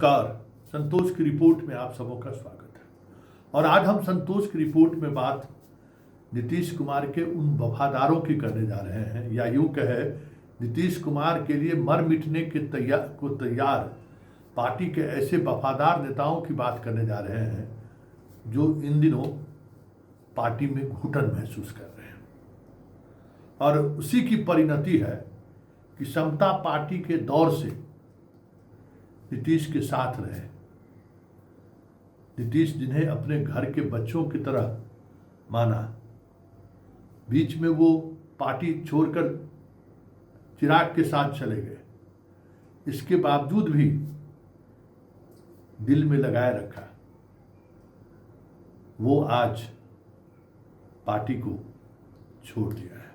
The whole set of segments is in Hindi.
नमस्कार। संतोष की रिपोर्ट में आप सबों का स्वागत है। और आज हम संतोष की रिपोर्ट में बात नीतीश कुमार के उन वफादारों की करने जा रहे हैं, या यूं कहे नीतीश कुमार के लिए मर मिटने के तैयार पार्टी के ऐसे वफादार नेताओं की बात करने जा रहे हैं जो इन दिनों पार्टी में घुटन महसूस कर रहे हैं। और उसी की परिणति है कि समता पार्टी के दौर से नीतीश के साथ रहे। नीतीश जिन्हें अपने घर के बच्चों की तरह माना, बीच में वो पार्टी छोड़कर चिराग के साथ चले गए, इसके बावजूद भी दिल में लगाए रखा। वो आज पार्टी को छोड़ दिया है।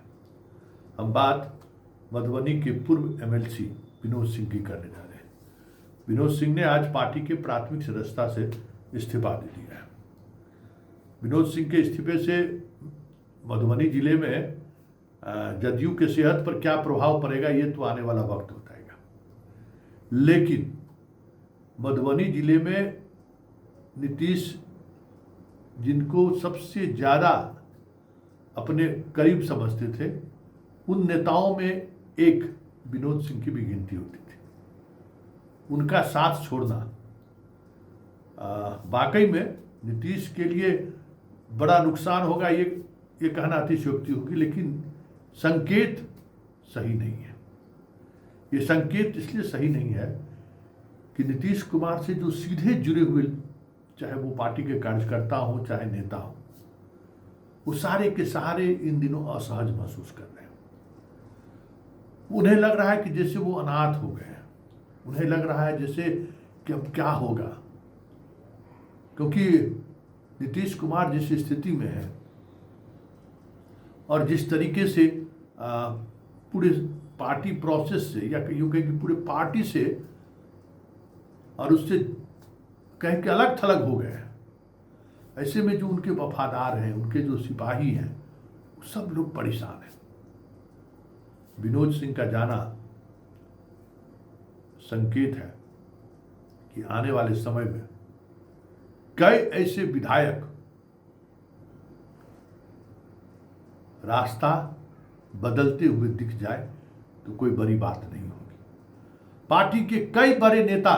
हम बात मधुबनी के पूर्व एमएलसी विनोद सिंह की करने जा रहे हैं। विनोद सिंह ने आज पार्टी के प्राथमिक सदस्यता से इस्तीफा दे दिया है। विनोद सिंह के इस्तीफे से मधुबनी जिले में जदयू के सेहत पर क्या प्रभाव पड़ेगा ये तो आने वाला वक्त बताएगा। लेकिन मधुबनी जिले में नीतीश जिनको सबसे ज़्यादा अपने करीब समझते थे, उन नेताओं में एक विनोद सिंह की भी गिनती होती थी। उनका साथ छोड़ना वाकई में नीतीश के लिए बड़ा नुकसान होगा, ये कहना अतिशयोक्ति होगी, लेकिन संकेत सही नहीं है। ये संकेत इसलिए सही नहीं है कि नीतीश कुमार से जो सीधे जुड़े हुए, चाहे वो पार्टी के कार्यकर्ता हो चाहे नेता हो, वो सारे के सारे इन दिनों असहज महसूस कर रहे हैं। उन्हें लग रहा है कि जैसे वो अनाथ हो गए हैं। उन्हें लग रहा है जैसे कि अब क्या होगा, क्योंकि नीतीश कुमार जिस स्थिति में है और जिस तरीके से पूरे पार्टी प्रोसेस से, या यूँ कहें कि पूरे पार्टी से और उससे कहीं के अलग थलग हो गए हैं, ऐसे में जो उनके वफादार हैं, उनके जो सिपाही हैं, सब लोग परेशान हैं। विनोद सिंह का जाना संकेत है कि आने वाले समय में कई ऐसे विधायक रास्ता बदलते हुए दिख जाए तो कोई बड़ी बात नहीं होगी। पार्टी के कई बड़े नेता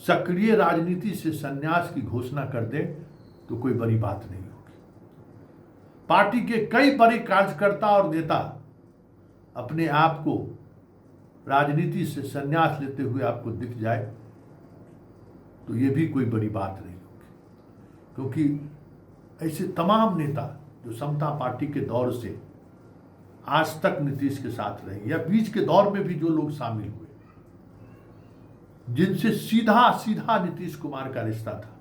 सक्रिय राजनीति से संन्यास की घोषणा कर दें तो कोई बड़ी बात नहीं होगी। पार्टी के कई बड़े कार्यकर्ता और नेता अपने आप को राजनीति से संन्यास लेते हुए आपको दिख जाए तो ये भी कोई बड़ी बात नहीं होगी, क्योंकि ऐसे तमाम नेता जो समता पार्टी के दौर से आज तक नीतीश के साथ रहे, या बीच के दौर में भी जो लोग शामिल हुए, जिनसे सीधा सीधा नीतीश कुमार का रिश्ता था,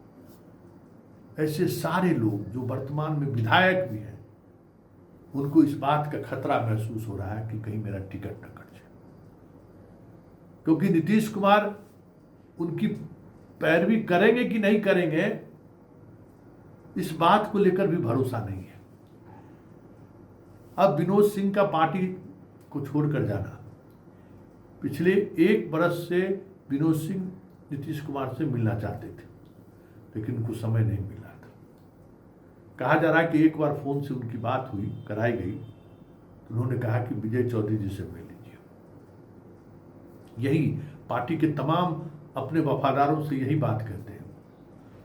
ऐसे सारे लोग जो वर्तमान में विधायक भी हैं, उनको इस बात का खतरा महसूस हो रहा है कि कहीं मेरा टिकट न कट जाए, क्योंकि नीतीश कुमार उनकी पैरवी करेंगे कि नहीं करेंगे, इस बात को लेकर भी भरोसा नहीं है। अब विनोद सिंह का पार्टी को छोड़कर जाना, पिछले 1 बरस से विनोद सिंह नीतीश कुमार से मिलना चाहते थे, लेकिन उनको समय नहीं मिला था। कहा जा रहा है कि एक बार फोन से उनकी बात हुई, कराई गई, तो उन्होंने कहा कि विजय चौधरी जी से मिल लीजिए। यही पार्टी के तमाम अपने वफादारों से यही बात करते हैं।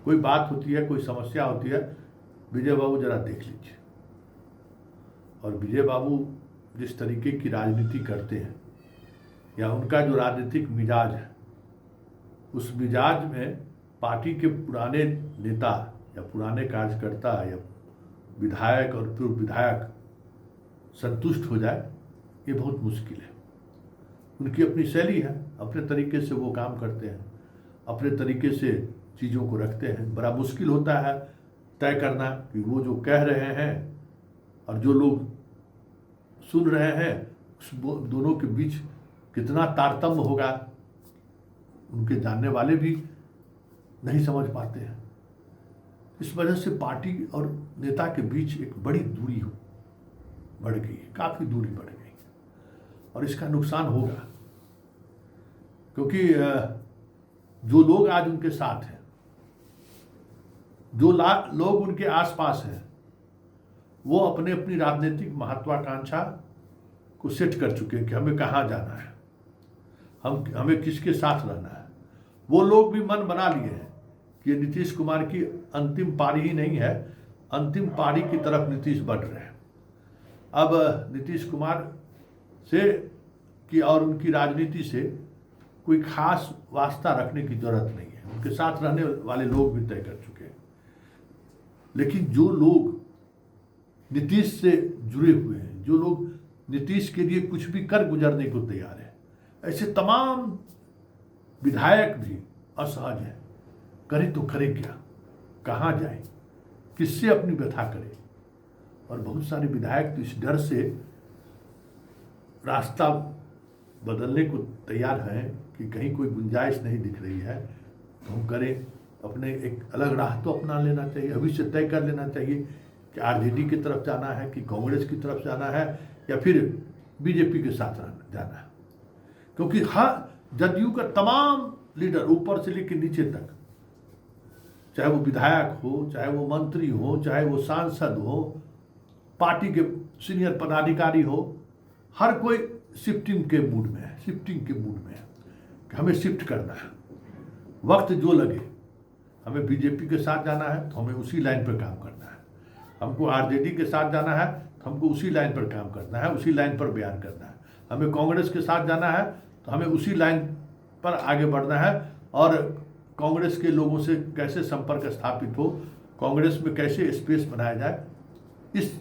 कोई बात होती है, कोई समस्या होती है, विजय बाबू जरा देख लीजिए। और विजय बाबू जिस तरीके की राजनीति करते हैं, या उनका जो राजनीतिक मिजाज है, उस मिजाज में पार्टी के पुराने नेता या पुराने कार्यकर्ता या विधायक और पूर्व विधायक संतुष्ट हो जाए, ये बहुत मुश्किल है। उनकी अपनी शैली है, अपने तरीके से वो काम करते हैं, अपने तरीके से चीज़ों को रखते हैं। बड़ा मुश्किल होता है तय करना कि वो जो कह रहे हैं और जो लोग सुन रहे हैं, उस दोनों के बीच कितना तारतम्य होगा, उनके जानने वाले भी नहीं समझ पाते हैं। इस वजह से पार्टी और नेता के बीच एक बड़ी दूरी बढ़ गई है, काफ़ी दूरी बढ़ गई और इसका नुकसान होगा, क्योंकि जो लोग आज उनके साथ हैं, जो लोग उनके आसपास हैं, वो अपने अपनी राजनीतिक महत्वाकांक्षा को सेट कर चुके हैं कि हमें कहाँ जाना है, हमें किसके साथ रहना है। वो लोग भी मन बना लिए हैं कि ये नीतीश कुमार की अंतिम पारी ही नहीं है, अंतिम पारी की तरफ नीतीश बढ़ रहे हैं। अब नीतीश कुमार से की और उनकी राजनीति से कोई खास वास्ता रखने की जरूरत नहीं है, उनके साथ रहने वाले लोग भी तय कर चुके हैं। लेकिन जो लोग नीतीश से जुड़े हुए हैं, जो लोग नीतीश के लिए कुछ भी कर गुजरने को तैयार है, ऐसे तमाम विधायक भी असहज हैं। करें तो करें क्या, कहाँ जाए, किससे अपनी व्यथा करें। और बहुत सारे विधायक तो इस डर से रास्ता बदलने को तैयार हैं कि कहीं कोई गुंजाइश नहीं दिख रही है तो हम करें, अपने एक अलग राह तो अपना लेना चाहिए। अभी से तय कर लेना चाहिए कि आरजेडी की तरफ जाना है कि कांग्रेस की तरफ जाना है या फिर बीजेपी के साथ जाना है। क्योंकि हर जदयू का तमाम लीडर ऊपर से लेकर नीचे तक, चाहे वो विधायक हो, चाहे वो मंत्री हो, चाहे वो सांसद हो, पार्टी के सीनियर पदाधिकारी हो, हर कोई शिफ्टिंग के मूड में है, शिफ्टिंग के मूड में है कि हमें शिफ्ट करना है। वक्त जो लगे, हमें बीजेपी के साथ जाना है तो हमें उसी लाइन पर काम करना है, हमको आरजेडी के साथ जाना है तो हमको उसी लाइन पर काम करना है, उसी लाइन पर बयान करना है, हमें कांग्रेस के साथ जाना है तो हमें उसी लाइन पर आगे बढ़ना है। और कांग्रेस के लोगों से कैसे संपर्क स्थापित हो, कांग्रेस में कैसे स्पेस बनाया जाए, इस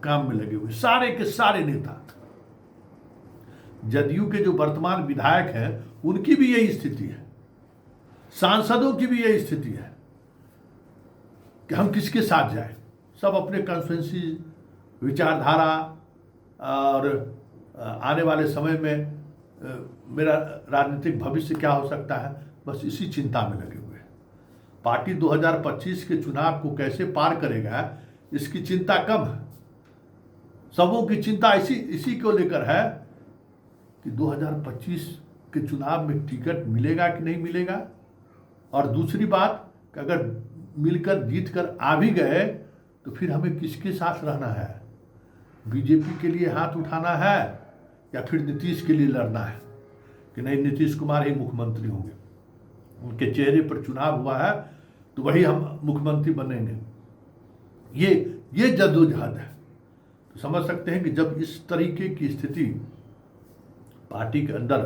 काम में लगे हुए सारे के सारे नेता। जदयू के जो वर्तमान विधायक हैं उनकी भी यही स्थिति है, सांसदों की भी यही स्थिति है कि हम किसके साथ जाएं। सब अपने कॉन्स्टिट्यूएंसी, विचारधारा और आने वाले समय में मेरा राजनीतिक भविष्य क्या हो सकता है, बस इसी चिंता में लगे हुए हैं। पार्टी 2025 के चुनाव को कैसे पार करेगा इसकी चिंता कम है, सबों की चिंता इसी को लेकर है कि 2025 के चुनाव में टिकट मिलेगा कि नहीं मिलेगा। और दूसरी बात कि अगर मिलकर जीत कर आ भी गए तो फिर हमें किसके साथ रहना है, बीजेपी के लिए हाथ उठाना है या फिर नीतीश के लिए लड़ना है कि नहीं नीतीश कुमार ही मुख्यमंत्री होंगे, उनके चेहरे पर चुनाव हुआ है तो वही हम मुख्यमंत्री बनेंगे। ये जद्दोजहद है। तो समझ सकते हैं कि जब इस तरीके की स्थिति पार्टी के अंदर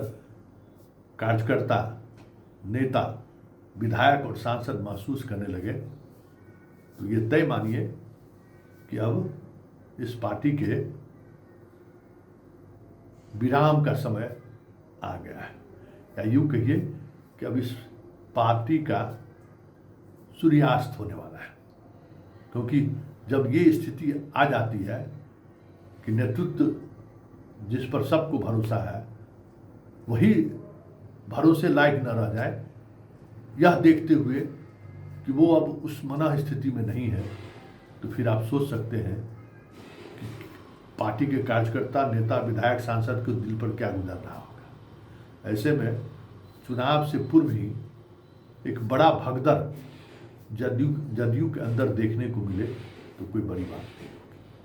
कार्यकर्ता, नेता, विधायक और सांसद महसूस करने लगे तो ये तय मानिए कि अब इस पार्टी के विराम का समय आ गया है, या यूँ कहिए कि अब इस पार्टी का सूर्यास्त होने वाला है। क्योंकि जब ये स्थिति आ जाती है कि नेतृत्व जिस पर सबको भरोसा है वही भरोसे लायक न रह जाए, यह देखते हुए कि वो अब उस मना स्थिति में नहीं है, तो फिर आप सोच सकते हैं कि पार्टी के कार्यकर्ता, नेता, विधायक, सांसद के दिल पर क्या गुजर रहा होगा। ऐसे में चुनाव से पूर्व ही एक बड़ा भगदड़ जदयू के अंदर देखने को मिले तो कोई बड़ी बात नहीं।